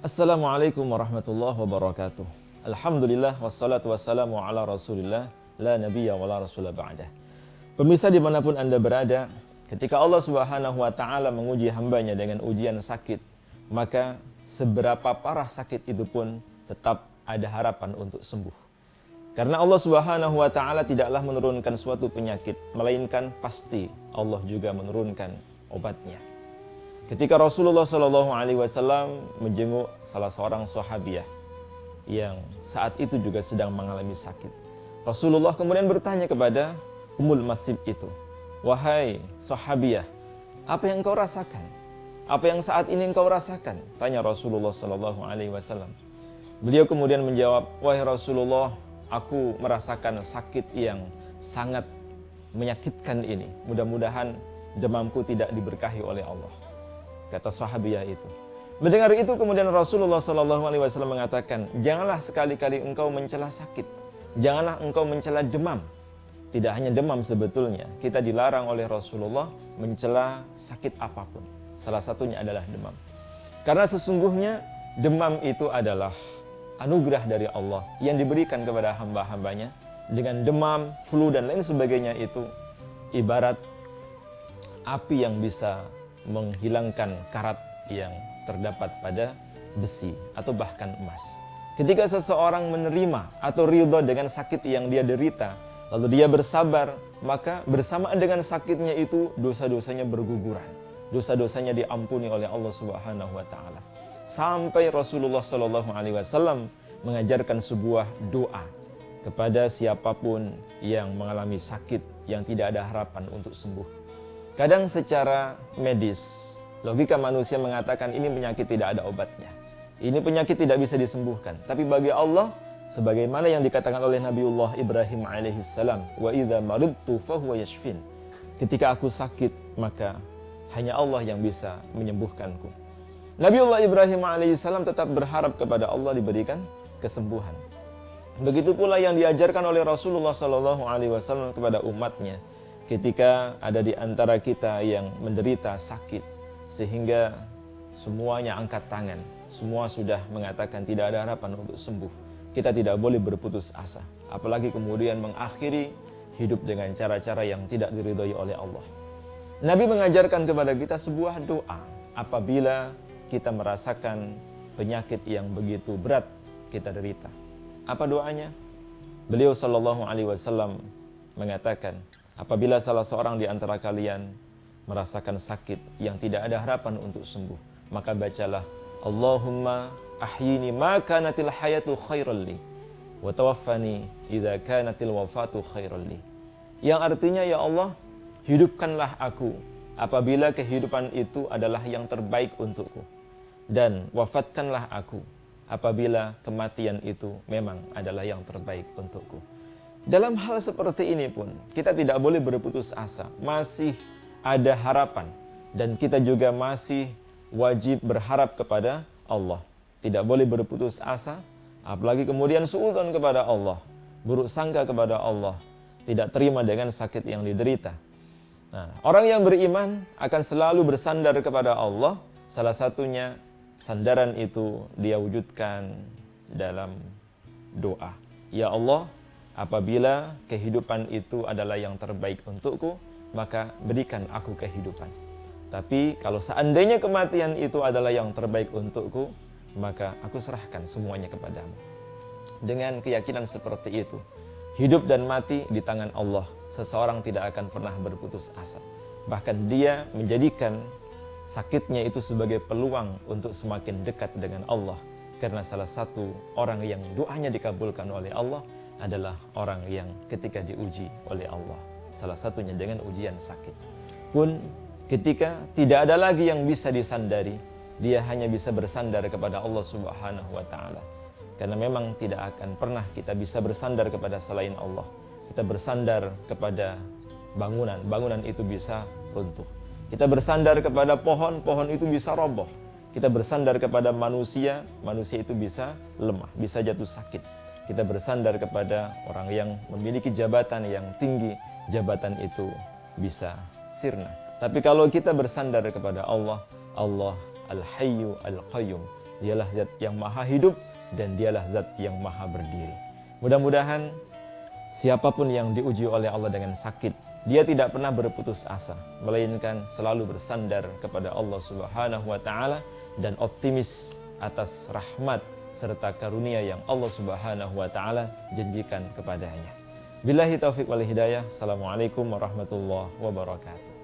Assalamualaikum warahmatullahi wabarakatuh. Alhamdulillah wassalatu wassalamu ala rasulillah la nabiyya wa la rasulah ba'dah. Pemirsa dimanapun Anda berada, ketika Allah Subhanahu wa ta'ala menguji hambanya dengan ujian sakit, maka seberapa parah sakit itu pun tetap ada harapan untuk sembuh. Karena Allah Subhanahu wa ta'ala tidaklah menurunkan suatu penyakit, melainkan pasti Allah juga menurunkan obatnya. Ketika Rasulullah SAW menjenguk salah seorang sahabiah yang saat itu juga sedang mengalami sakit, Rasulullah kemudian bertanya kepada Ummul Masib itu, "Wahai sahabiah, apa yang kau rasakan? Apa yang saat ini engkau rasakan?" tanya Rasulullah SAW. Beliau kemudian menjawab, "Wahai Rasulullah, aku merasakan sakit yang sangat menyakitkan ini. Mudah-mudahan demamku tidak diberkahi oleh Allah," kata sahabiah itu. Mendengar itu kemudian Rasulullah SAW mengatakan, "Janganlah sekali-kali engkau mencela sakit. Janganlah engkau mencela demam." Tidak hanya demam sebetulnya, kita dilarang oleh Rasulullah mencela sakit apapun. Salah satunya adalah demam. Karena sesungguhnya demam itu adalah anugerah dari Allah yang diberikan kepada hamba-hambanya. Dengan demam, flu dan lain sebagainya itu ibarat api yang bisa menghilangkan karat yang terdapat pada besi atau bahkan emas. Ketika seseorang menerima atau ridha dengan sakit yang dia derita, lalu dia bersabar, maka bersamaan dengan sakitnya itu dosa-dosanya berguguran. Dosa-dosanya diampuni oleh Allah Subhanahu wa taala. Sampai Rasulullah SAW mengajarkan sebuah doa kepada siapapun yang mengalami sakit yang tidak ada harapan untuk sembuh. Kadang secara medis, logika manusia mengatakan ini penyakit tidak ada obatnya. Ini penyakit tidak bisa disembuhkan. Tapi bagi Allah, sebagaimana yang dikatakan oleh Nabiullah Ibrahim alaihissalam, "Wa idza maridtu fahuwa yashfin." Ketika aku sakit, maka hanya Allah yang bisa menyembuhkanku. Nabiullah Ibrahim alaihissalam tetap berharap kepada Allah diberikan kesembuhan. Begitu pula yang diajarkan oleh Rasulullah SAW kepada umatnya. Ketika ada di antara kita yang menderita sakit, sehingga semuanya angkat tangan, semua sudah mengatakan tidak ada harapan untuk sembuh, kita tidak boleh berputus asa, apalagi kemudian mengakhiri hidup dengan cara-cara yang tidak diridhoi oleh Allah. Nabi mengajarkan kepada kita sebuah doa apabila kita merasakan penyakit yang begitu berat kita derita. Apa doanya? Beliau SAW mengatakan, apabila salah seorang di antara kalian merasakan sakit yang tidak ada harapan untuk sembuh, maka bacalah, "Allahumma ahyini ma kanatil hayatu khairal li, wa tawaffani idza kanatil wafatu khairal li." Yang artinya, ya Allah, hidupkanlah aku apabila kehidupan itu adalah yang terbaik untukku, dan wafatkanlah aku apabila kematian itu memang adalah yang terbaik untukku. Dalam hal seperti ini pun, kita tidak boleh berputus asa. Masih ada harapan. Dan kita juga masih wajib berharap kepada Allah. Tidak boleh berputus asa, apalagi kemudian suudzon kepada Allah. Buruk sangka kepada Allah. Tidak terima dengan sakit yang diderita. Nah, orang yang beriman akan selalu bersandar kepada Allah. Salah satunya, sandaran itu dia wujudkan dalam doa. Ya Allah, apabila kehidupan itu adalah yang terbaik untukku, maka berikan aku kehidupan. Tapi kalau seandainya kematian itu adalah yang terbaik untukku, maka aku serahkan semuanya kepadamu. Dengan keyakinan seperti itu, hidup dan mati di tangan Allah, seseorang tidak akan pernah berputus asa. Bahkan dia menjadikan sakitnya itu sebagai peluang untuk semakin dekat dengan Allah. Karena salah satu orang yang doanya dikabulkan oleh Allah adalah orang yang ketika diuji oleh Allah, salah satunya dengan ujian sakit pun, ketika tidak ada lagi yang bisa disandari, dia hanya bisa bersandar kepada Allah Subhanahu wa ta'ala. Karena memang tidak akan pernah kita bisa bersandar kepada selain Allah. Kita bersandar kepada bangunan, bangunan itu bisa runtuh. Kita bersandar kepada pohon, pohon itu bisa roboh. Kita bersandar kepada manusia, manusia itu bisa lemah, bisa jatuh sakit. Kita bersandar kepada orang yang memiliki jabatan yang tinggi, jabatan itu bisa sirna. Tapi kalau kita bersandar kepada Allah, Allah Al-Hayyu Al-Qayyum, Dialah zat yang maha hidup dan dialah zat yang maha berdiri. Mudah-mudahan siapapun yang diuji oleh Allah dengan sakit, dia tidak pernah berputus asa, melainkan selalu bersandar kepada Allah Subhanahu wa taala dan optimis atas rahmat serta karunia yang Allah Subhanahu wa taala janjikan kepadanya. Billahi taufik wal hidayah. Assalamualaikum warahmatullahi wabarakatuh.